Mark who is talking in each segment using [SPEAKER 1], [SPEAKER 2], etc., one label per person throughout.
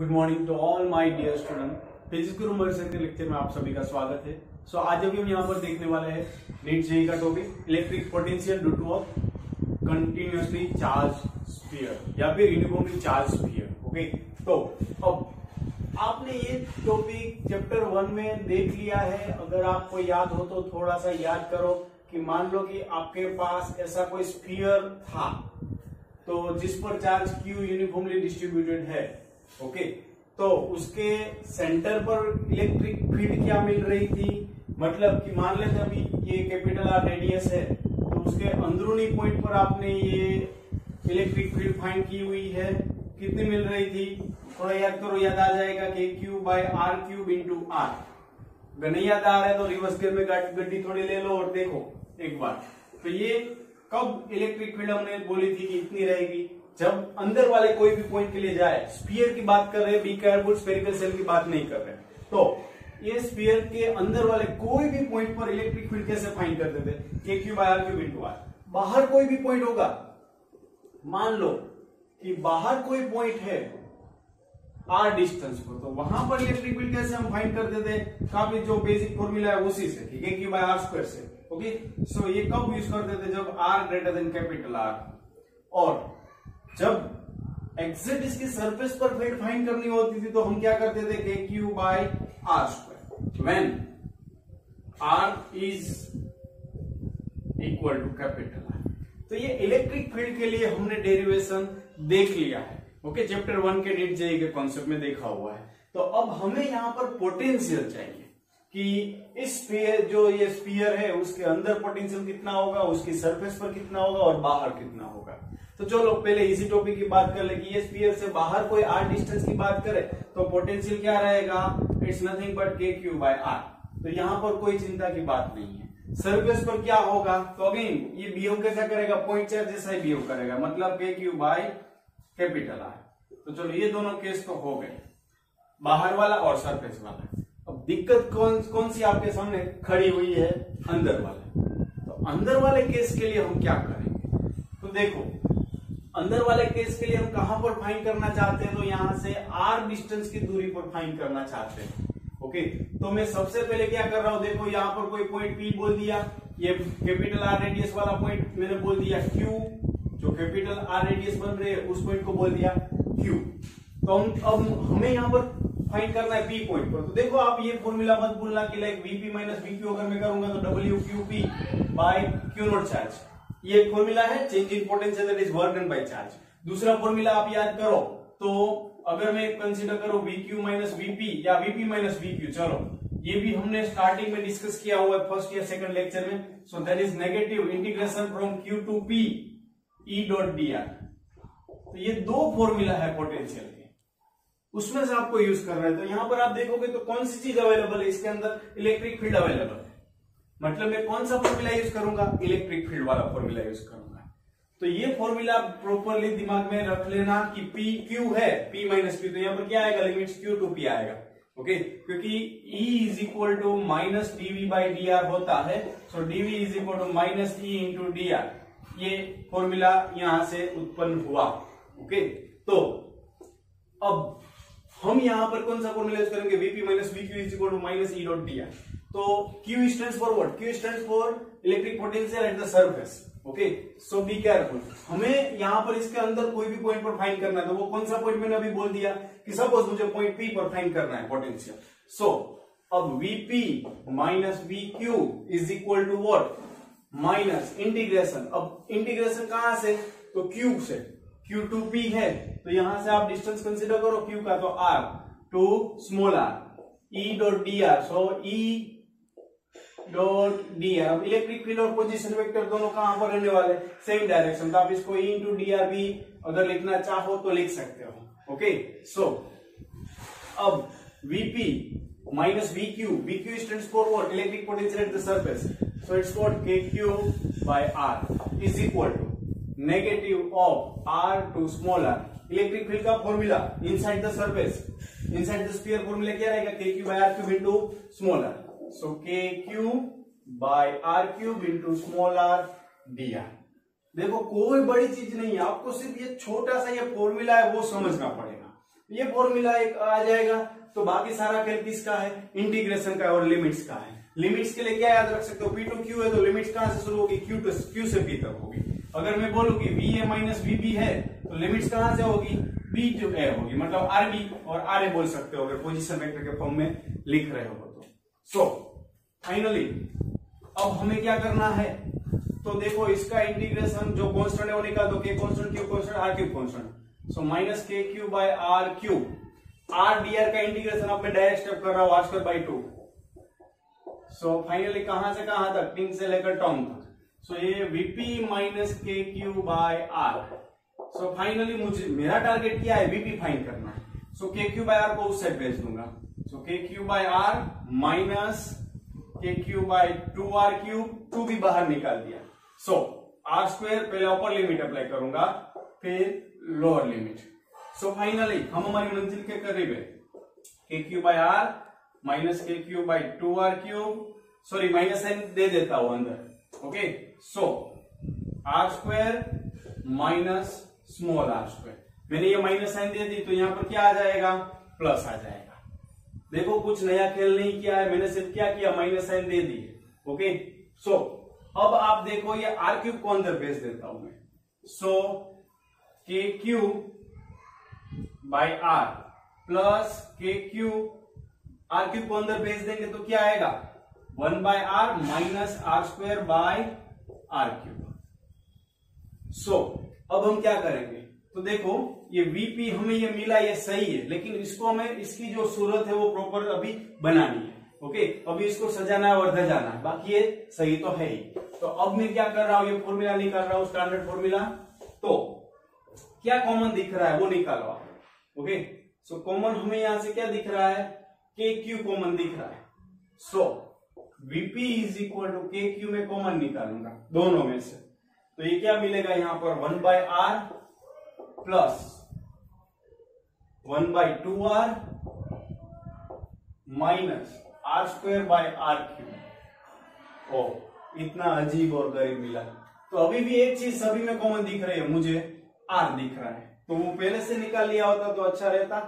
[SPEAKER 1] Good morning to all my dear student. Physics गुरु मर्सर के लेक्चर में आप सभी का स्वागत है। आज अभी हम यहाँ पर देखने वाले हैं नीट जेईई का topic electric potential due two of continuously charge sphere या फिर यूनिफॉर्मली चार्ज स्फीयर। ओके, तो अब आपने ये टॉपिक चैप्टर 1 में देख लिया है। अगर आपको याद हो तो थोड़ा सा याद करो कि मान लो कि आपके पास ऐसा कोई स्फीयर था तो जिस पर चार्ज Q यूनिफॉर्मली डिस्ट्रीब्यूटेड है। ओके, तो उसके सेंटर पर इलेक्ट्रिक फील्ड क्या मिल रही थी, मतलब कि मान लेते अभी ये कैपिटल R रेडियस है तो उसके अंदरूनी पॉइंट पर आपने ये इलेक्ट्रिक फील्ड फाइंड की हुई है। कितनी मिल रही थी, थोड़ा याद करो, याद आ जाएगा कि Q/R³ इंटू R। अगर नहीं याद आ रहा है तो रिवर्स गियर में गड्डी थोड़ी ले लो और देखो एक बार। तो ये कब इलेक्ट्रिक फील्ड हमने बोली थी कि इतनी रहेगी, जब अंदर वाले कोई भी पॉइंट के लिए जाए। स्फीयर की बात कर रहे हैं, बी केयरफुल, स्फेरिकल शेल की बात नहीं कर रहे। तो ये स्फीयर के अंदर वाले कोई भी पॉइंट पर इलेक्ट्रिक फील्ड कैसे फाइंड करते थे, Q/R³ इंटू R। बाहर कोई भी पॉइंट होगा, मान लो कि बाहर कोई पॉइंट है R डिस्टेंस पर, तो वहां पर इलेक्ट्रिक फील्ड कैसे हम फाइंड करते थे, काफी जो बेसिक फॉर्मूला है उसी से, ठीक है, Q/R² से। ओके, सो ये कब यूज करते थे, जब R greater than capital R, और जब एग्जैक्ट इसकी सरफेस पर फील्ड फाइंड करनी होती थी तो हम क्या करते थे, Q/R², when R is equal to capital R। तो ये इलेक्ट्रिक फील्ड के लिए हमने डेरिवेशन देख लिया है। ओके, चैप्टर 1 के नीट जेईई के कॉन्सेप्ट में देखा हुआ है। तो अब हमें यहां पर पोटेंशियल चाहिए कि इस स्फीयर, जो ये स्फीयर है उसके अंदर पोटेंशियल कितना होगा, उसकी सरफेस पर कितना होगा और बाहर कितना होगा। तो चलो पहले इसी टॉपिक की बात कर ले कि ये स्फीयर से बाहर कोई R डिस्टेंस की बात करें तो पोटेंशियल क्या रहेगा, इट्स नथिंग बट Q/R। तो यहां पर कोई चिंता की बात नहीं है। सरफेस पर क्या होगा, तो अगेन ये बिहेव कैसा करेगा, पॉइंट चार्ज जैसा ही बिहेव करेगा, मतलब Q/कैपिटल R। तो चलो ये दोनों केस तो हो गए, बाहर वाला और सरफेस वाला। अब दिक्कत कौन सी आपके सामने खड़ी हुई है, अंदर वाले। तो अंदर वाले केस के लिए हम क्या करेंगे, तो देखो अंदर वाले केस के लिए हम कहां पर फाइंड करना चाहते हैं, तो यहां से R डिस्टेंस की दूरी पर फाइंड करना चाहते हैं। ओके, तो मैं सबसे पहले क्या कर रहा हूं, देखो यहां पर कोई पॉइंट P बोल दिया, ये कैपिटल R रेडियस वाला पॉइंट मैंने बोल दिया Q, जो कैपिटल R रेडियस बन रही है उस पॉइंट को बोल दिया Q। तो अब हमें यहां पर फाइंड करना है P पॉइंट पर। तो देखो आप ये फॉर्मूला मत भूलना कि लाइक Vp माइनस VQ अगर मैं करूंगा तो WQP/Q0 चार्ज, ये फॉर्मूला है change in potential that is work done by charge. दूसरा फॉर्मूला आप याद करो, तो अगर मैं कंसीडर करूं VQ माइनस VP या VP माइनस VQ, चलो ये भी हमने स्टार्टिंग में डिस्कस किया हुआ है फर्स्ट या सेकंड लेक्चर में। So that is negative integration from Q to P E.dr। तो ये दो फॉर्मूला है पोटेंशियल के, उसमें से आपको यूज करना है। तो यहां पर आप देखोगे तो कौन सी चीज अवेलेबल है, इसके अंदर इलेक्ट्रिक फील्ड अवेलेबल है, मतलब मैं कौन सा फॉर्मूला यूज करूंगा, इलेक्ट्रिक फील्ड वाला फॉर्मूला यूज करूंगा। तो ये फॉर्मूला प्रॉपरली दिमाग में रख लेना कि P Q है, P माइनस Q, तो यहाँ पर क्या आएगा, लिमिट्स Q टू P आएगा। ओके, क्योंकि E is equal to minus dV/dr होता है, so dV is equal to minus E into dr। ये फॉर्मूला यहां से उत्पन्न हुआ। ओके, तो अब हम यहां पर कौन सा फॉर्मूला यूज करेंगे, Vp minus VQ is equal to minus E.dr। तो Q stands for what, Q stands for electric potential at the surface. Okay, so be careful, हमें यहां पर इसके अंदर कोई भी पॉइंट पर फाइंड करना है। तो वो कौन सा पॉइंट मैंने अभी बोल दिया कि सपोज मुझे पॉइंट P पर फाइंड करना है पोटेंशियल। सो अब Vp minus VQ is equal to what, minus integration. अब इंटीग्रेशन कहां से, तो Q से, Q टू P है, तो यहां से आप डिस्टेंस कंसीडर करो Q का, तो R to small r E.dr। So E.dr, अब इलेक्ट्रिक फील्ड और पोजीशन वेक्टर दोनों कहां पर रहने वाले, सेम डायरेक्शन। तो आप इसको E इंटू dr भी अगर लिखना चाहो तो लिख सकते हो। ओके, सो अब Vp minus VQ stands for what, electric potential at the surface, so it's what Q/R is equal to negative of R to small r। Electric field का formula inside the surface, inside the sphere formula क्या रहेगा, Q/R³ into small r। So Q/R³ into small r dr। देखो कोई बड़ी चीज नहीं है, आपको सिर्फ ये छोटा सा ये फॉर्मूला है वो समझना पड़ेगा। ये फॉर्मूला एक आ जाएगा। तो बाकी सारा खेल किसका है, इंटीग्रेशन का और लिमिट्स का है। लिमिट्स के लिए क्या याद रख सकते हो, P टू Q है तो लिमिट्स कहां से शुरू होगी, Q से P तक होगी। अगर मैं बोलूं कि VA माइनस VB है तो लिमिट्स कहां से होगी, B टू A होगी, मतलब RB और RA बोल सकते हो अगर पोजीशन वेक्टर के फॉर्म में लिख रहे हो तो। सो फाइनली अब हमें क्या करना है, तो देखो इसका इंटीग्रेशन जो कांस्टेंट है वो निकाल दो, K constant Q constant R cube constant. So minus KQ by R cube, R dr का इंटीग्रेशन अब मैं डायरेक्ट स्टेप कर रहा हूं R²/2। सो फाइनली कहां से कहां तक, टिंग से लेकर टॉन्ग तक। सो ये VP minus KQ by R। So finally मुझे मेरा टारगेट क्या है, VP फाइंड करना है। सो KQ बाय R को उस साइड भेज दूंगा। So KQ by R minus KQ by 2R cube, 2 भी बाहर निकाल दिया। सो R² पहले अपर लिमिट अप्लाई करूंगा फिर लोअर लिमिट। सो फाइनली हम हमारी मंजिल के करीब है, KQ by R minus KQ by 2R cube, sorry minus sign दे देता हूं अंदर। Okay, so R² minus small r²। मैंने ये माइनस साइन दे दी तो यहां पर क्या आ जाएगा, प्लस आ जाएगा। देखो कुछ नया खेल नहीं किया है मैंने, सिर्फ क्या किया, माइनस साइन दे दी। ओके, सो अब आप देखो ये R क्यूब को अंदर भेज देता हूं मैं। So KQ by R plus KQ, R cube को अंदर भेज देंगे तो क्या आएगा, 1 by R minus R² by R cube. So अब हम क्या करेंगे, तो देखो ये VP हमें ये मिला, ये सही है, लेकिन इसको हमें इसकी जो सूरत है वो प्रॉपर अभी बनानी है। ओके, अभी इसको सजाना है और धजाना है, बाकी ये सही तो है ही। तो अब मैं क्या कर रहा हूं, ये फॉर्मूला निकाल रहा हूं, स्टैंडर्ड फॉर्मूला। तो क्या कॉमन दिख रहा है वो निकालो आप। ओके, सो कॉमन हमें यहां से क्या दिख रहा है, KQ कॉमन दिख रहा है। So VP is equal to KQ में कॉमन निकालूंगा दोनों में से, तो ये क्या मिलेगा यहां पर, 1 by R plus 1 by 2R minus R² by R cube. ओ, इतना अजीब और गरीब मिला। तो अभी भी एक चीज सभी में कॉमन दिख रही है, मुझे R दिख रहा है, तो वो पहले से निकाल लिया होता तो अच्छा रहता,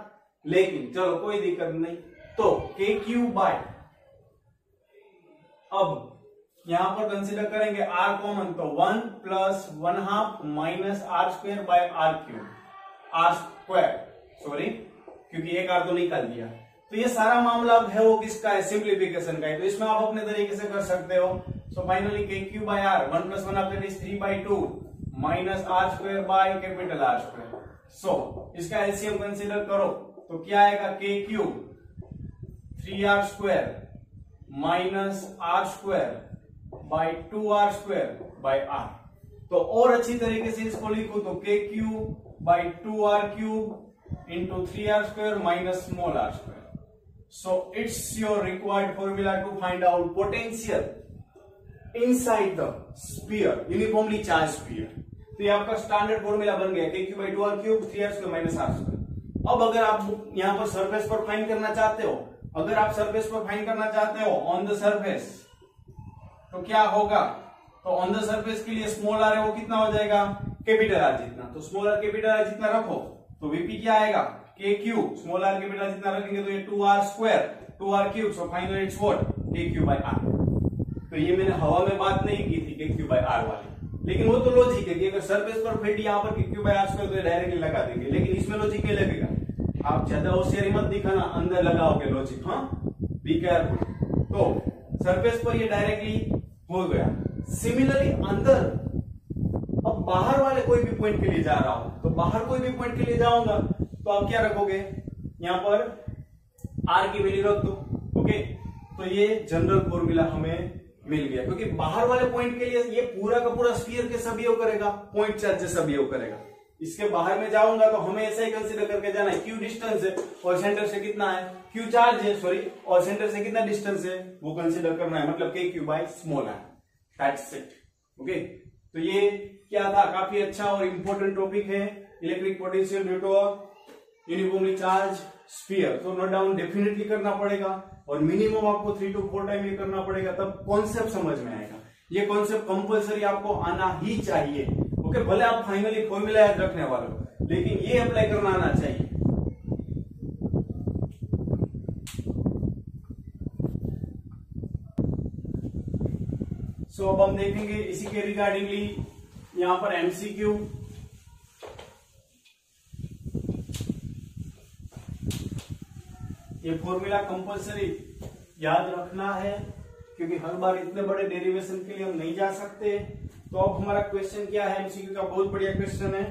[SPEAKER 1] लेकिन चलो कोई दिक्कत नहीं। तो KQ बाय, अब यहां पर कंसीडर करेंगे R कॉमन, तो 1 plus 1/2 minus R² by R cube, R², sorry क्योंकि एक R तो निकाल दिया। तो ये सारा मामला अब है वो किसका है, सिंप्लीफिकेशन का है, तो इसमें आप अपने तरीके से कर सकते हो। So finally KQ by R 1 plus 1 आपके 3/2 minus R² by capital R²। सो इसका एलसीएम कंसीडर करो तो क्या आएगा, KQ 3R² minus R² by 2R² by R। तो और अच्छी तरीके से इसको लिखो तो KQ by 2R cube into 3R² minus small R²। So it's your required formula to find out potential inside the sphere, uniformly charge sphere. तो ये आपका स्टैंडर्ड फॉर्मूला बन गया, KQ by 2R cube 3R² minus R²। अब अगर आप यहां पर सरफेस पर फाइंड करना चाहते हो, अगर आप सरफेस पर फाइंड करना चाहते हो ऑन द सरफेस, तो क्या होगा, तो ऑन द सरफेस के लिए स्मॉल r है वो कितना हो जाएगा, कैपिटल R जितना। तो स्मॉल r कैपिटल R जितना रखो तो VP क्या आएगा, KQ small r capital R जितना रखेंगे तो ये 2R² 2R cube. So finally it's what, KQ by R। तो ये मैंने हवा में बात नहीं की थी KQ बाय R वाली, लेकिन वो तो लॉजिक है कि अगर सरफेस पर फिट यहाँ पर KQ बाय R² तो डायरेक्टली लगा देंगे, लेकिन इसमें लॉजिक नहीं लगेगा। आप ज्यादा होशियारी मत दिखाना, अंदर लगाओगे लॉजिक, हाँ बी केयरफुल। तो सरफेस पर ये डायरेक्टली हो गया। सिमिलरली अंदर, अब बाहर वाले कोई भी पॉइंट के लिए जा रहा हूं, तो बाहर कोई भी पॉइंट के लिए जाऊंगा तो आप क्या रखोगे, यहां पर R की वैल्यू रख दो। ओके, तो ये जनरल फॉर्मूला हमें मिल गया, क्योंकि बाहर वाले पॉइंट के लिए ये पूरा का पूरा स्फीयर कैसा बिहेव करेगा, पॉइंट चार्ज जैसा बिहेव करेगा। इसके बाहर में जाऊंगा तो हमें ऐसा ही कंसीडर करके जाना है, Q डिस्टेंस है और सेंटर से कितना है, Q चार्ज है सॉरी, और सेंटर से कितना डिस्टेंस है वो कंसीडर करना है, मतलब KQ by small r, that's it. Okay, तो ये क्या था, काफी अच्छा और इंपॉर्टेंट टॉपिक है, electric potential due to uniformly charge sphere. तो नोट डाउन डेफिनेटली करना पड़ेगा और मिनिमम आपको 3 to 4 टाइम ये करना पड़ेगा, तब कॉन्सेप्ट समझ में आएगा। ये कॉन्सेप्ट कंपल्सरी आपको आना ही चाहिए। ओके, भले आप फाइनली फॉर्मूला याद रखने वाले हो, लेकिन ये अप्लाई करना आना चाहिए। सो अब हम देखेंगे इसी के रिगार्डिंगली यहां पर एमसीक्यू। ये फॉर्मूला कंपलसरी याद रखना है क्योंकि हर बार इतने बड़े डेरिवेशन के लिए हम नहीं जा सकते। तो अब हमारा क्वेश्चन क्या है, एमसीक्यू का बहुत बढ़िया क्वेश्चन है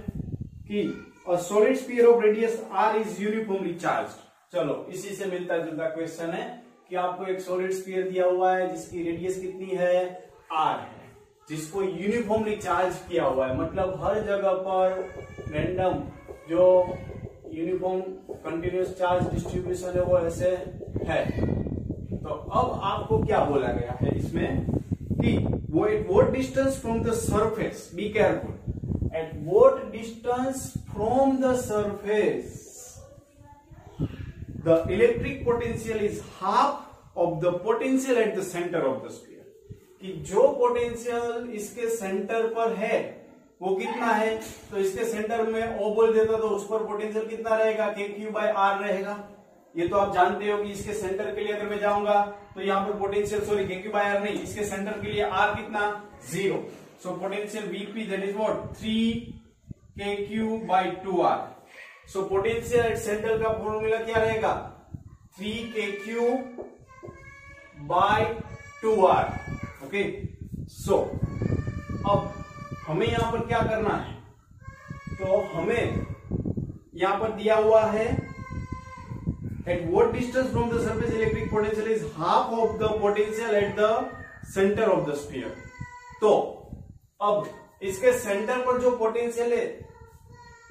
[SPEAKER 1] कि a solid sphere of radius r is uniformly charged. चलो इसी से मिलता जुलता क्वेश्चन है कि आपको एक सॉलिड स्फीयर दिया हुआ है जिसकी रेडियस कितनी है, r है, जिसको यूनिफॉर्मली चार्ज किया हुआ है, मतलब हर जगह पर रैंडम जो यूनिफॉर्म कंटिन्यूअस चार्ज डिस्ट्रीब्यूशन है वो ऐसे है। तो अब आपको क्या बोला गया है इसमें कि वो at what distance from the surface, be careful, at what distance from the surface the electric potential is half of the potential at the center of the sphere। कि जो पोटेंशियल इसके सेंटर पर है वो कितना है, तो इसके सेंटर में ओ बोल देता तो उस पर पोटेंशियल कितना रहेगा, KQ/R रहेगा। ये तो आप जानते हो कि इसके सेंटर के लिए अगर मैं जाऊंगा तो यहाँ पर पोटेंशियल सॉरी KQ/R नहीं, इसके सेंटर के लिए R कितना 0। So potential VP that is what 3KQ/2R। So potential at centre का फॉर्मूला क्या रहेगा 3KQ/2R। ओके, सो अब हमें यहां पर क्या करना है, तो हमें यहां पर दिया हुआ है at what distance from the surface electric potential is half of the potential at the centre of the sphere. तो अब इसके सेंटर पर जो पोटेंशियल है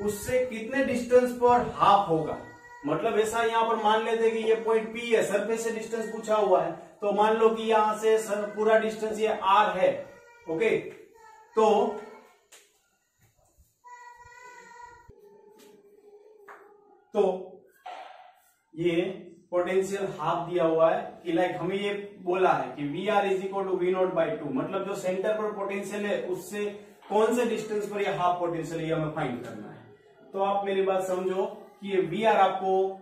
[SPEAKER 1] उससे कितने डिस्टेंस पर हाफ होगा, मतलब ऐसा यहां पर मान लेते कि ये पॉइंट P है, सरफेस से डिस्टेंस पूछा हुआ है, तो मान लो कि यहां से पूरा डिस्टेंस ये R है। ओके, तो ये पोटेंशियल हाफ दिया हुआ है कि लाइक हमें ये बोला है कि VR is equal to V0/2, मतलब जो सेंटर पर पोटेंशियल है उससे कौन से डिस्टेंस पर ये हाफ पोटेंशियल है ये हमें फाइंड करना है। तो आप मेरी बात समझो कि ये VR आपको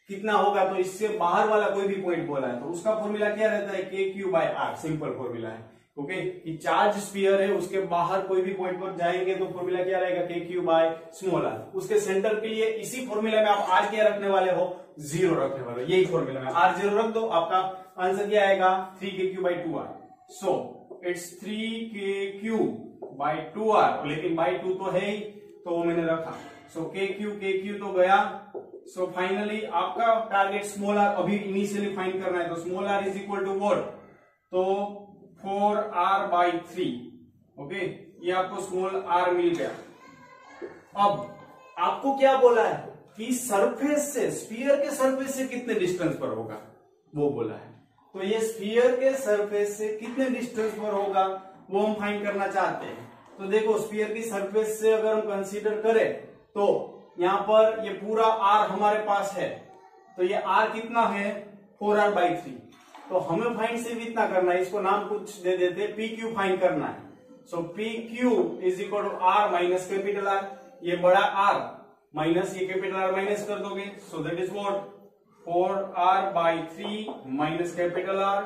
[SPEAKER 1] कितना होगा, तो इससे बाहर वाला कोई भी पॉइंट बोला है तो उसका फॉर्मूला क्या रहता है KQ/R, सिंपल फॉर्मूला है। ओके, कि चार्ज स्फीयर है उसके बाहर कोई भी पॉइंट पर जाएंगे तो फॉर्मूला क्या रहेगा KQ/r। उसके सेंटर के लिए इसी फॉर्मूला में आप R क्या रखने वाले हो, 0 रखने वाले हो, यही फॉर्मूला में R 0 रख दो, आपका आंसर क्या आएगा 3KQ/2R। सो इट्स 3KQ/2R, लेकिन बाई 2 तो है ही तो वो मैंने रखा। सो KQ तो गया। सो फाइनली आपका टारगेट स्मॉल r अभी इनिशियली फाइंड करना है, तो small r is equal to what, तो 4R/3। ओके, ये आपको स्मॉल r मिल गया। अब आपको क्या बोला है कि सरफेस से, स्फीयर के सरफेस से कितने डिस्टेंस पर होगा वो बोला है। तो ये स्फीयर के सरफेस से कितने डिस्टेंस पर होगा वो हम फाइंड करना चाहते हैं। तो देखो स्फीयर की सरफेस से अगर हम कंसीडर करें तो यहां पर ये पूरा R हमारे पास है, तो ये R कितना है 4R/3। तो हमें फाइंड सिर्फ इतना करना है, इसको नाम कुछ दे देते PQ फाइंड करना है। So PQ is equal to R minus capital R, ये बड़ा R माइनस ये कैपिटल R माइनस कर दोगे, so that is what 4R/3 minus capital R,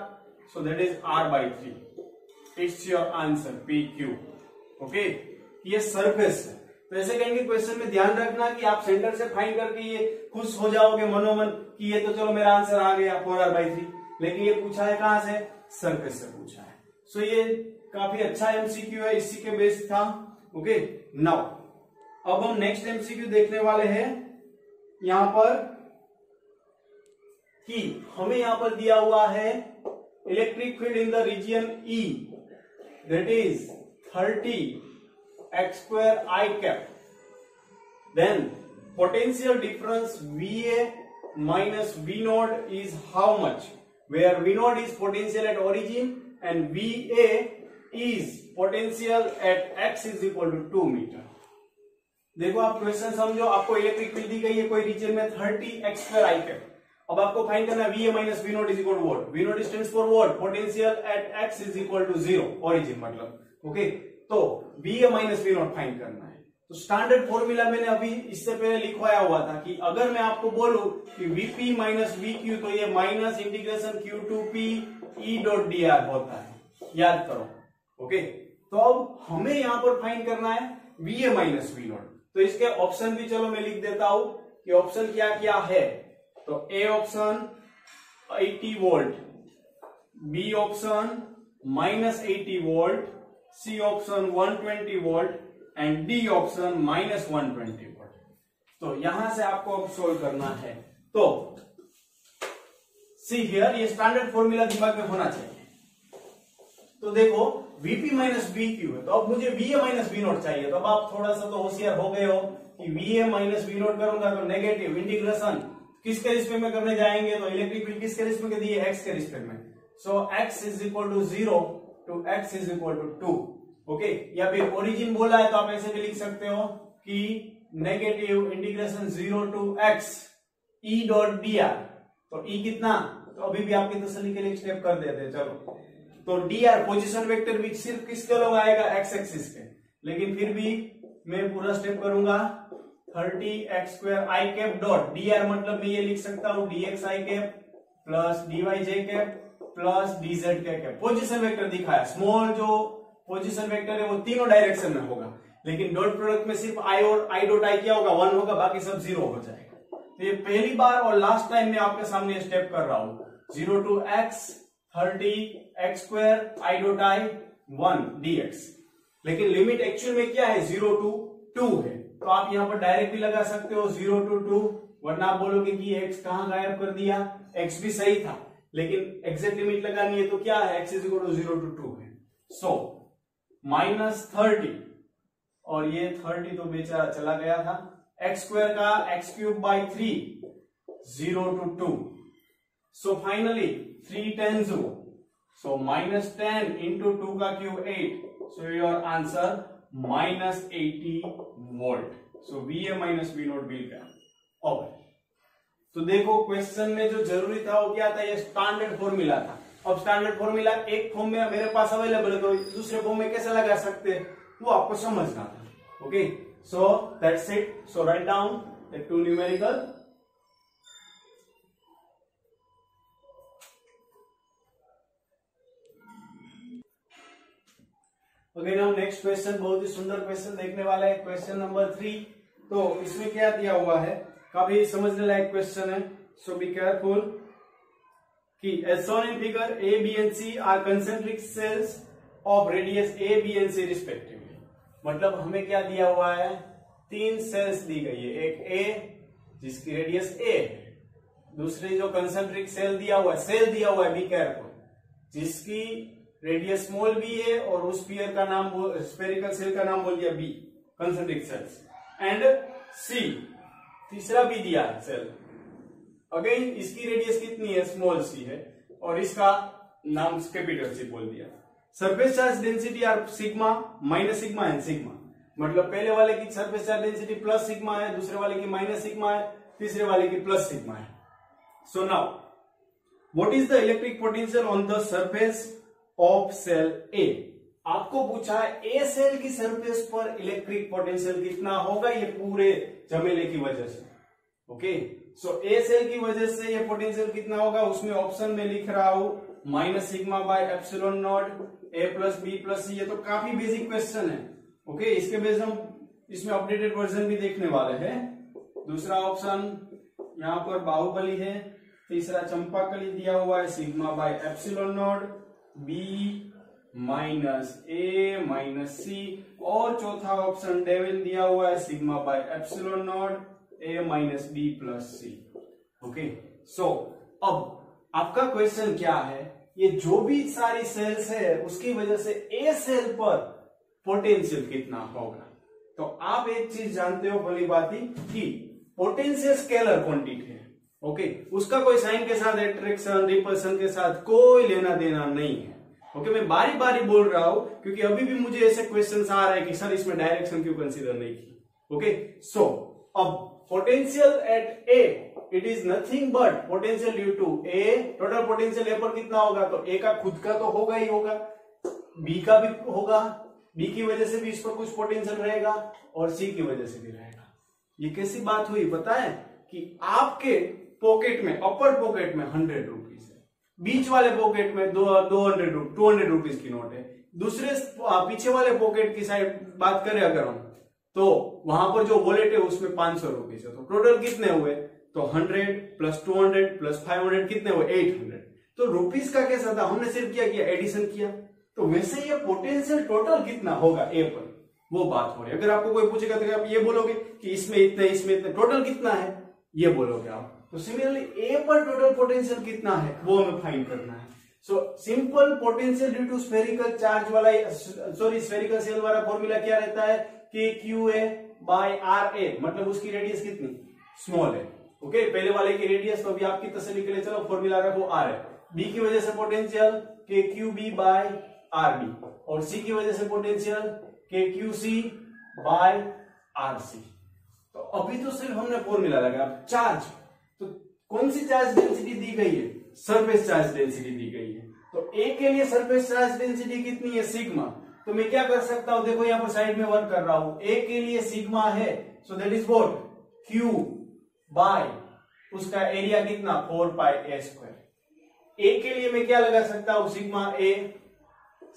[SPEAKER 1] so that is R/3। It's your answer PQ। Okay, ये surface है। तो ऐसे कहेंगे क्वेश्चन में ध्यान रखना कि आप सेंटर से फाइंड करके ये खुश हो जाओगे मनोमन कि ये तो चलो मेरा आंसर आ गया 4R/3, लेकिन ये पूछा है कहां से, सरफेस से पूछा है। सो ये काफी अच्छा एमसीक्यू है, इसी के बेस था। ओके, नाउ अब हम नेक्स्ट एमसीक्यू देखने वाले हैं यहां पर कि हमें यहां पर दिया हुआ है electric field in the region E that is 30x² I cap, then potential difference VA minus V0 is how much, where V0 is potential at origin and VA is potential at x is equal to 2 metre. देखो आप question समझो, आपको electric field दी गई है कोई reason में 30x² I cap। अब आपको फाइंड करना है VA minus V0 is equal to what, V0 stands for what, potential at x is equal to 0, origin मतलब। ओके, तो VA minus V0 फाइंड करना है। तो स्टैंडर्ड फॉर्मूला मैंने अभी इससे पहले लिखवाया हुआ था कि अगर मैं आपको बोलूं कि VP माइनस VQ तो ये minus integration Q to P E.dr होता है, याद करो। ओके, तो अब हमें यहां पर फाइंड करना है VA माइनस V नॉट। तो इसके ऑप्शन भी चलो मैं लिख देता हूं कि ऑप्शन क्या क्या है। तो A option 80 volt, B option minus 80 volt, C option 120 volt and D option minus 120 volt. तो यहां से आपको अब सोल्व करना है। तो सी हियर, ये स्टैंडर्ड फॉर्मूला दिमाग में होना चाहिए। तो देखो VP माइनस BQ है, तो अब मुझे VA माइनस V नॉट चाहिए। तो अब आप थोड़ा सा तो होशियार हो गए हो कि VA माइनस V नॉट करूंगा तो नेगेटिव इंटीग्रेशन किसके रिस्पेक्ट में करने जाएंगे, तो इलेक्ट्रिक फील्ड किसके रिस्पेक्ट में दिए, x के रिस्पेक्ट में। So x is equal to 0 to x is equal to 2। Okay, या फिर ओरिजिन बोला है तो आप ऐसे भी लिख सकते हो कि negative integration 0 to x E dot dr। तो E कितना, तो अभी भी आपकी तसल्ली के लिए एक स्टेप कर देते हैं। चलो, तो dr पोजीशन वेक्टर भी सिर्फ किसके लोग आएगा, x एक्सिस के, लेकिन फिर भी मैं पूरा स्टेप करूंगा 30x² i cap dot dr, मतलब मैं ये लिख सकता हूं dx i cap plus dy j cap plus dz cap. Position vector दिखाया, स्मॉल जो पोजीशन वेक्टर है वो तीनों डायरेक्शन में होगा, लेकिन डॉट प्रोडक्ट में सिर्फ i और i डॉट i क्या होगा, 1 होगा, बाकी सब 0 हो जाएगा। तो ये पहली बार और लास्ट टाइम मैं आपके सामने स्टेप कर रहा हूं, 0 to x 30x² i dot i 1 dx, लेकिन लिमिट एक्चुअल में क्या है, 0 टू 2 है। तो आप यहां पर डायरेक्ट भी लगा सकते हो 0 टू 2, वरना आप बोलोगे कि x कहां गायब कर दिया, x भी सही था, लेकिन एग्जैक्ट लिमिट लगानी है तो क्या है, x is equal to 0 to 2 है। सो माइनस 30, और ये 30 तो बेचारा चला गया था, x² का x³ by 3, 0 to 2। So finally 3 10 0, so minus 10 into 2 का cube 8, so your answer minus 80 volt. So VA minus V naught will come over. तो देखो क्वेश्चन में जो जरूरी था वो क्या था, ये स्टैंडर्ड फॉर्मूला था। अब स्टैंडर्ड फॉर्मूला एक फॉर्म में मेरे पास अवेलेबल है, तो दूसरे फॉर्म में कैसे लगा सकते हैं वो आपको समझना था। Okay, so that's it. So write down the two numerical. Okay, now next question, बहुत ही सुंदर क्वेश्चन देखने वाला है, क्वेश्चन नंबर 3। तो इसमें क्या दिया हुआ है, काफी समझने लायक क्वेश्चन है, सो बी केयरफुल कि as shown in figure A, B and C are concentric shells of radius A, B and C respectively. मतलब हमें क्या दिया हुआ है, 3 सेल्स दी गई है, एक A जिसकी रेडियस A है, दूसरी जो कंसेंट्रिक सेल दिया हुआ है, बी केयरफुल, जिसकी रेडियस स्मॉल b है, और उस स्फीयर का नाम, स्फेरिकल सेल का नाम बोल दिया B, concentric shells, and C तीसरा भी दिया है सेल, अगेन इसकी रेडियस कितनी है, स्मॉल c है, और इसका नाम कैपिटल C बोल दिया। Surface charge density are sigma minus sigma and sigma, मतलब पहले वाले की surface charge density plus sigma है, दूसरे वाले की माइनस सिग्मा है, तीसरे वाले की प्लस सिग्मा है। So now what is the electric potential on the surface of shell A। आपको पूछा है ए सेल की सरफेस पर इलेक्ट्रिक पोटेंशियल कितना होगा, ये पूरे झमेले की वजह से। ओके, सो ए सेल की वजह से ये पोटेंशियल कितना होगा, उसमें ऑप्शन में लिख रहा हूं minus sigma by epsilon not A plus B plus C। ये तो काफी बेसिक क्वेश्चन है। ओके, इसके बेस हम इसमें अपडेटेड वर्जन भी देखने वाले हैं। दूसरा ऑप्शन यहाँ पर बाहुबली है, तीसरा चंपाकली दिया हुआ है sigma by epsilon not B minus A minus C, और चौथा ऑप्शन डेविल दिया हुआ है sigma by epsilon not A minus B plus C। Okay, so अब आपका क्वेश्चन क्या है, ये जो भी सारी सेल्स है उसकी वजह से ए सेल पर पोटेंशियल कितना होगा। तो आप एक चीज जानते हो भली बाती कि पोटेंशियल स्केलर क्वांटिटी है। ओके, उसका कोई साइन के साथ, एट्रैक्शन रिपल्शन के साथ कोई लेना देना नहीं है। ओके, मैं बारी बारी बोल रहा हूं क्योंकि अभी भी मुझे ऐसे क्वेश्चन आ रहे हैं कि सर इसमें डायरेक्शन क्यों कंसीडर नहीं की। ओके, सो अब potential at A, it is nothing but potential due to A. Total potential A पर कितना होगा, तो ए का खुद का तो होगा ही होगा, बी का भी होगा, बी की वजह से भी इस पर कुछ पोटेंशियल रहेगा, और सी की वजह से भी रहेगा। ये कैसी बात हुई पता है कि आपके पॉकेट में, अपर पॉकेट में 100 रुपीज है, बीच वाले पॉकेट में 200 रुपीज की नोट है, दूसरे पीछे वाले पॉकेट की साइड बात करें अगर हम, तो वहां पर जो वॉलेट है उसमें 500 रुपीज है, तो टोटल कितने हुए, तो 100 प्लस 200 प्लस 500 कितने हुए, 800। तो रुपीज का कैसा था, हमने सिर्फ क्या किया, एडिशन किया। तो वैसे ये पोटेंशियल टोटल कितना होगा ए पर, वो बात हो रही है। अगर आपको कोई पूछेगा तो आप ये बोलोगे कि इसमें इतने, इसमें इतने, टोटल कितना है ये बोलोगे आप। तो सिमिलरली ए पर टोटल पोटेंशियल कितना है वो हमें फाइंड करना है। So simple potential due to spherical charge वाला, सॉरी स्फेरिकल सेल वाला फॉर्मूला क्या रहता है कि QA बाय RA, मतलब उसकी रेडियस कितनी, स्मॉल है। ओके, पहले वाले की रेडियस, तो अभी आपकी तसल्ली के लिए चलो फॉर्मूला रखो R है। B की वजह से पोटेंशियल KQB बाय RB, और C की वजह से पोटेंशियल KQC बाय RC। तो अभी तो सिर्फ हमने फॉर्मूला लगाया। चार्ज, तो कौन सी चार्ज डेंसिटी दी गई है, सरफेस चार्ज डेंसिटी दी गई है। तो ए के लिए सरफेस चार्ज डेंसिटी कितनी है, सिग्मा। तो मैं क्या कर सकता हूं, देखो यहां पर साइड में वर्क कर रहा हूं, ए के लिए सिग्मा है, so that is what, Q by उसका एरिया कितना, 4πa²। ए के लिए मैं क्या लगा सकता हूं, सिग्मा ए।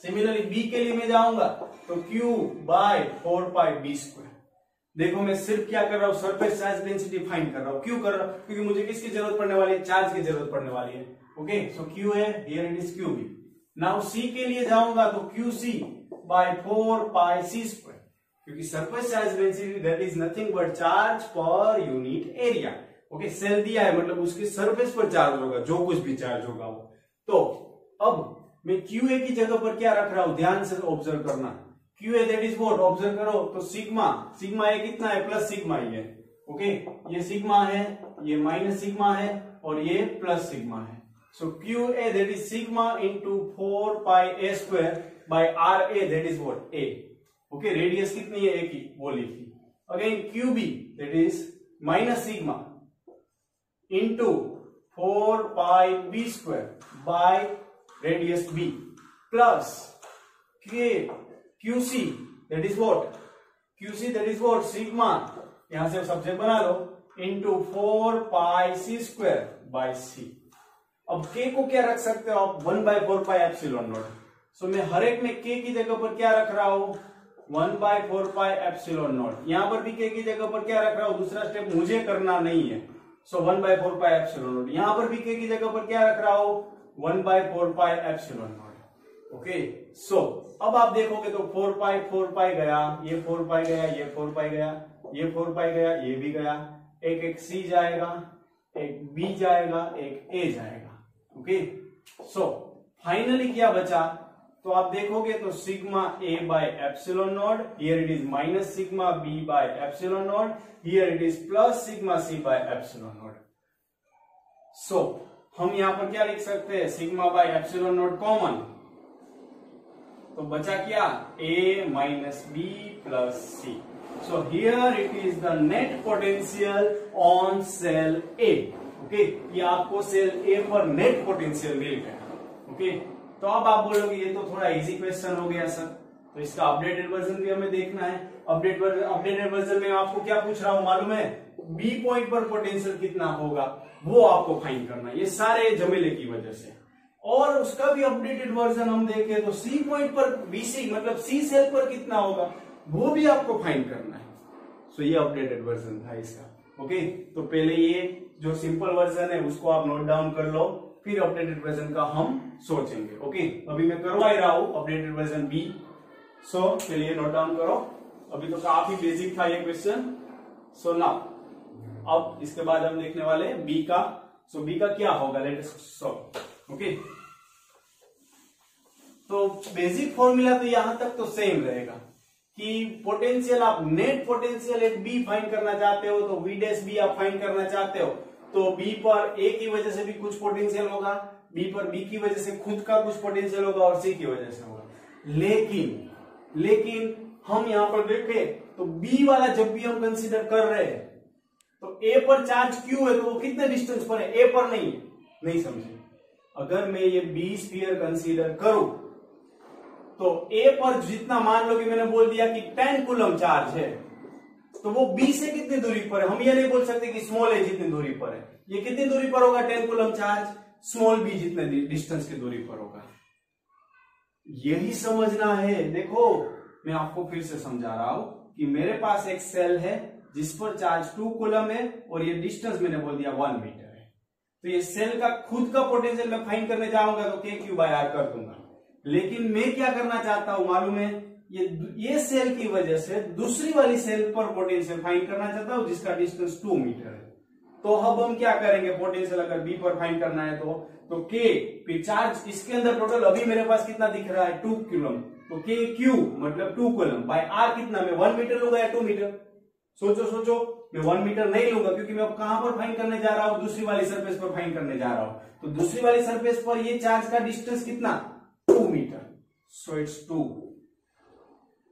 [SPEAKER 1] सिमिलरली बी के लिए मैं जाऊंगा तो क्यू बाय 4πb²। देखो मैं सिर्फ क्या कर रहा हूं, सरफेस चार्ज डेंसिटी फाइंड कर रहा हूं। क्यों कर रहा हूं, क्योंकि मुझे किसकी जरूरत पड़ने वाली है, चार्ज की जरूरत पड़ने वाली है। ओके, सो क्यू है, here it is Q B. Now C के लिए जाऊंगा तो क्यू सी बाय 4πc², क्योंकि surface charge density that is nothing but charge per unit area. Okay, shell दिया है मतलब उसके सरफेस पर चार्ज होगा, जो कुछ भी चार्ज होगा वो। तो अब मैं क्यू ए की जगह पर क्या रख रहा हूं, ध्यान से ऑब्जर्व करना। Q A that is what, observe करो, तो सिग्मा, सिग्मा ए कितना है, प्लस सिग्मा ही है। ओके, ये सिग्मा है, ये माइनस सिग्मा है, और ये प्लस सिग्मा है। So Q A that is sigma into 4πa² by R A that is what, A. Okay, radius कितनी है, ए की, वो लिखी। Again Q B that is minus sigma into 4πb² by radius B, plus QC that is what, QC that is what, sigma, यहां से subject बना लो, into 4πc² by C। अब K को क्या रख सकते हो आप, 1/4πε0। सो मैं हर एक में K की जगह पर क्या रख रहा हूं, 1/4πε0। यहां पर भी K की जगह पर क्या रख रहा हूं, दूसरा स्टेप मुझे करना नहीं है। सो 1/4πε0। यहां पर भी K की जगह पर क्या रख रहा हूं, 1/4πε0। ओके, सो अब आप देखोगे तो 4π गया, ये 4π गया, ये 4π गया, ये 4π गया, ये भी गया, एक C जाएगा, एक B जाएगा, एक A जाएगा। ओके, सो फाइनली क्या बचा, तो आप देखोगे तो sigma A by epsilon not, here it is minus sigma B by epsilon not, here it is plus sigma C by epsilon not. So हम यहां पर क्या लिख सकते हैं, sigma by epsilon not common, तो बचा क्या, A minus B plus C। So here it is the net potential on cell A। Okay, ये आपको सेल A पर नेट पोटेंशियल मिल गया। ओके, तो अब आप बोलोगे ये तो थोड़ा इजी क्वेश्चन हो गया सर, तो इसका अपडेटेड वर्जन भी हमें देखना है। अपडेटेड वर्जन में आपको क्या पूछ रहा हूं मालूम है, B पॉइंट पर पोटेंशियल कितना होगा वो आपको फाइंड करना है, ये सारे झमेले की वजह से। और उसका भी अपडेटेड वर्जन हम देखें तो C पॉइंट पर BC मतलब C सेल पर कितना होगा वो भी आपको फाइंड करना है। सो ये अपडेटेड वर्जन था इसका। ओके, तो पहले ये जो सिंपल वर्जन है उसको आप नोट डाउन कर लो, फिर अपडेटेड वर्जन का हम सोचेंगे। ओके, अभी मैं करवा ही रहा हूं अपडेटेड वर्जन B। सो चलिए नोट डाउन करो, अभी तो काफी बेसिक था ये क्वेश्चन। सो नाउ अब इसके बाद हम देखने वाले B का। सो B का क्या होगा, लेट अस सॉल्व। ओके, तो बेसिक फॉर्मूला तो यहां तक तो सेम रहेगा कि पोटेंशियल, आप नेट पोटेंशियल एक बी फाइंड करना चाहते हो तो V डैश बी आप फाइंड करना चाहते हो, तो बी पर A की वजह से भी कुछ पोटेंशियल होगा, बी पर B की वजह से खुद का कुछ पोटेंशियल होगा, और C की वजह से होगा। लेकिन हम यहां पर देखें तो B वाला जब भी हम कंसीडर कर रहे हैं तो A पर चार्ज Q है, तो वो कितने डिस्टेंस पर है, A पर नहीं है। नहीं समझे, अगर मैं ये B स्फीयर कंसीडर करूं तो A पर जितना, मान लो कि मैंने बोल दिया कि 10 कूलम चार्ज है, तो वो B से कितनी दूरी पर है, हम ये नहीं बोल सकते कि स्मॉल a जितनी दूरी पर है, ये कितनी दूरी पर होगा 10 कूलम चार्ज, स्मॉल b जितने डिस्टेंस की दूरी पर होगा। यही समझना है। देखो मैं आपको फिर से समझा रहा हूं कि मेरे पास एक सेल है जिस पर चार्ज 2 कूलम है और ये डिस्टेंस मैंने बोल दिया 1 मीटर है। तो ये सेल का खुद का पोटेंशियल मैं फाइंड करने जाऊंगा तो k/r कर दूंगा। लेकिन मैं क्या करना चाहता हूं मालूम है, ये सेल की वजह से दूसरी वाली सेल पर पोटेंशियल फाइंड करना चाहता हूं जिसका डिस्टेंस 2 मीटर है। तो अब हम क्या करेंगे, पोटेंशियल अगर बी पर फाइंड करना है तो k फिर चार्ज इसके अंदर टोटल अभी मेरे पास कितना दिख रहा है 2 कूलम, तो k क्यू मतलब 2 कूलम बाय r कितना, मैं 1 मीटर लूंगा या 2 मीटर? सोचो मैं 1 मीटर नहीं लूंगा क्योंकि मैं अब कहां पर फाइंड करने जा रहा हूं, दूसरी वाली सरफेस पर फाइंड करने जा रहा हूं। तो दूसरी वाली सरफेस पर ये चार्ज का डिस्टेंस कितना, 2 मीटर, सो इट्स 2।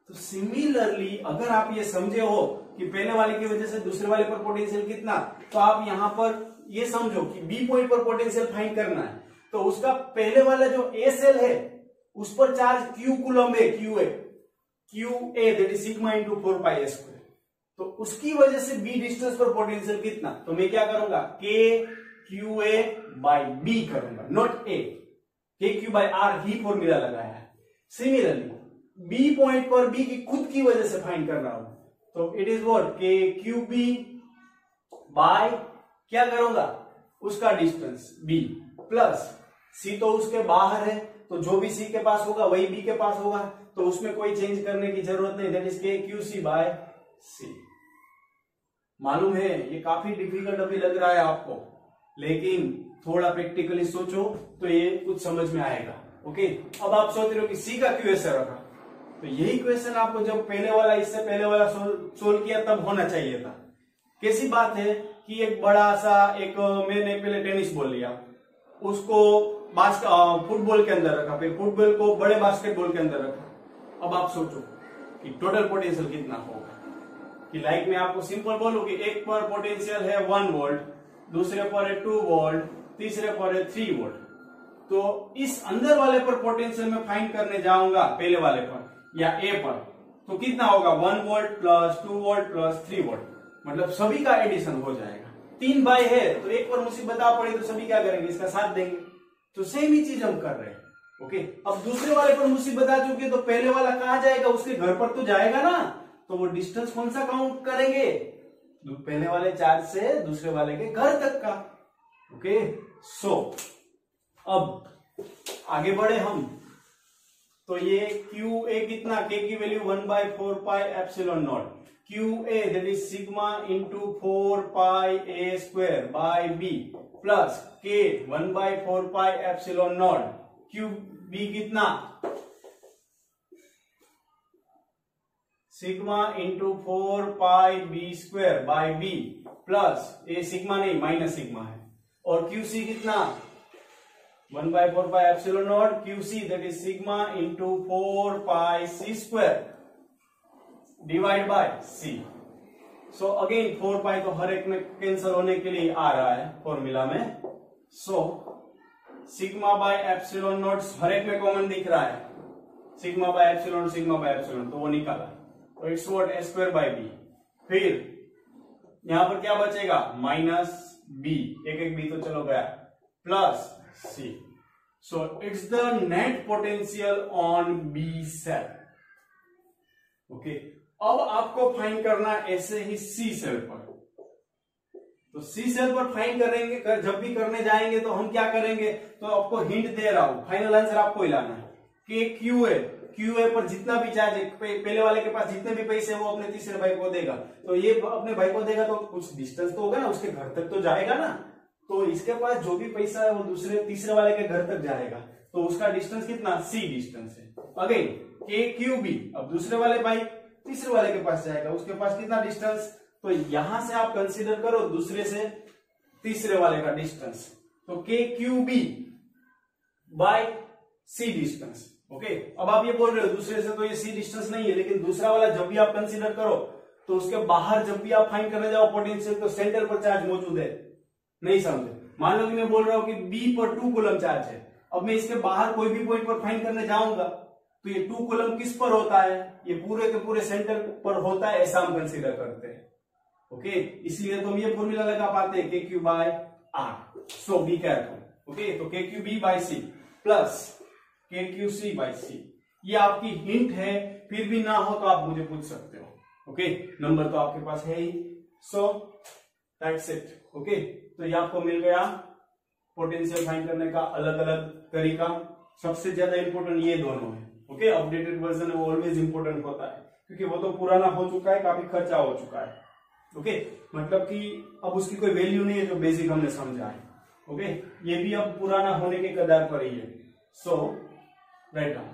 [SPEAKER 1] तो सिमिलरली अगर आप ये समझे हो कि पहले वाले की वजह से दूसरे वाले पर पोटेंशियल कितना, तो आप यहां पर ये समझो कि बी पॉइंट पर पोटेंशियल फाइंड करना है तो उसका पहले वाला जो ए सेल है उस पर चार्ज क्यू कूलम है, Q A that is sigma into 4 pi square. तो उसकी वजह से बी डिस्टेंस पर पोटेंशियल कितना, तो मैं क्या करूंगा K Q A by B करूंगा, not A, K Q by R ही फॉर्मूला लगाया है। सिमिलरली बी पॉइंट पर बी की खुद की वजह से फाइंड कर रहा हूं तो इट इज व्हाट, के क्यू बी बाय क्या करूंगा, उसका डिस्टेंस बी प्लस सी, तो उसके बाहर है तो जो भी सी के पास होगा वही बी के पास होगा, तो उसमें कोई चेंज करने की जरूरत नहीं, दैट इज के क्यू सी बाय सी। मालूम है ये काफी डिफिकल्ट अभी लग रहा है आपको, लेकिन थोड़ा प्रैक्टिकली सोचो तो ये कुछ समझ में आएगा। ओके, अब आप सोच रहे हो कि सी का क्यों ऐसा रखा, तो यही क्वेश्चन आपको जब पहले वाला इससे पहले वाला सोल्व किया तब होना चाहिए था। कैसी बात है कि एक बड़ा सा एक मैंने पहले टेनिस बॉल लिया, उसको फुटबॉल के अंदर रखा, फिर फुटबॉल को बड़े बास्केटबॉल के अंदर रखा। अब आप सोचो कि टोटल पोटेंशियल कितना होगा, कि लाइक मैं आपको सिंपल बोलूं कि एक पर पोटेंशियल है 1 वोल्ट, दूसरे पर है 2 वोल्ट, तीसरे पर है 3 वोल्ट। तो इस अंदर वाले पर पोटेंशियल में फाइंड करने जाऊंगा पहले वाले पर या ए पर, तो कितना होगा 1 volt plus 2 volt plus 3 volt, मतलब सभी का एडिशन हो जाएगा। 3 बाई है तो एक पर मुसीबत आ पड़ी तो सभी क्या करेंगे, इसका साथ देंगे। तो सेम ही चीज हम कर रहे हैं। ओके, अब दूसरे वाले पर मुसीबत आ चुकी है तो पहले वाला कहां जाएगा, उसके घर पर तो जाएगा ना, तो वो डिस्टेंस कौन सा काउंट करेंगे, पहले वाले चार्ज से दूसरे वाले के घर तक का। ओके, सो अब आगे बढ़े हम, तो ये क्यू ए कितना, के की value 1/4 pi epsilon not, Q A that is sigma into 4 pi A square by B plus K 1/4 pi epsilon not, Q B कितना, sigma into 4 pi B square by B plus uh sigma नहीं minus sigma है, और Q C कितना 1/4 pi epsilon not Q C that is sigma into 4 pi C square divide by C. So again 4 पाई तो हर एक में cancel होने के लिए आ रहा है फॉर्मूला में, so sigma by epsilon not हर एक में कॉमन दिख रहा है, सिग्मा बाय एप्सिलॉन तो वो निकाला, तो it's what A square by B. फिर यहां पर क्या बचेगा माइनस बी, एक बी तो चलो गया, plus C. So it's the net potential on B shell. Okay, अब आपको फाइंड करना ऐसे ही सी सेल पर, तो सी सेल पर फाइंड करेंगे, जब भी करने जाएंगे तो हम क्या करेंगे, तो आपको हिंट दे रहा हूं, फाइनल आंसर आपको ही लाना है कि क्यू ए पर जितना भी चार्ज है, पहले वाले के पास जितने भी पैसे हैं वो अपने तीसरे भाई को देगा, तो ये अपने भाई को देगा तो कुछ डिस्टेंस तो होगा ना, उसके घर तक तो जाएगा ना, तो इसके पास जो भी पैसा है वो तीसरे वाले के घर तक जाएगा, तो उसका डिस्टेंस कितना सी डिस्टेंस है। अगेन के क्यू बी, अब दूसरे वाले भाई तीसरे वाले के पास जाएगा, उसके पास कितना डिस्टेंस, तो यहां से आप कंसीडर करो दूसरे से तीसरे वाले का डिस्टेंस, तो K Q B by C distance. Okay, अब आप ये बोल रहे हो दूसरे से तो ये सी डिस्टेंस नहीं है, लेकिन दूसरा वाला जब भी आप कंसीडर करो तो उसके बाहर जब भी आप फाइंड करने जाओ पोटेंशियल, तो सेंटर पर चार्ज मौजूद है, नहीं समझे। मान लो कि मैं बोल रहा हूं कि बी पर 2 कूलम चार्ज है, अब मैं इसके बाहर कोई भी पॉइंट पर फाइंड करने जाऊंगा तो ये 2 कूलम किस पर होता है, ये पूरे के पूरे सेंटर पर होता है, ऐसा हम कंसीडर करते हैं। ओके, इसलिए तो हम ये फॉर्मूला लगा पाते हैं K Q by R. So be careful. Okay, तो K Q B by C plus KQC/C। ये आपकी हिंट है, फिर भी ना हो तो आप मुझे पूछ सकते हो। ओके, नंबर तो आपके पास है ही। So that's it. ओके, तो ये आपको मिल गया पोटेंशियल फाइंड करने का अलग अलग तरीका। सबसे ज्यादा इंपॉर्टेंट ये दोनों है। ओके, अपडेटेड वर्जन वो ऑलवेज इंपॉर्टेंट होता है, क्योंकि वो तो पुराना हो चुका है, काफी खर्चा हो चुका है। ओके, मतलब कि अब उसकी कोई वैल्यू नहीं है, जो बेसिक हमने समझा है। ओके, ये भी अब पुराना होने के कगार पर ही है। सो राइट डाउन।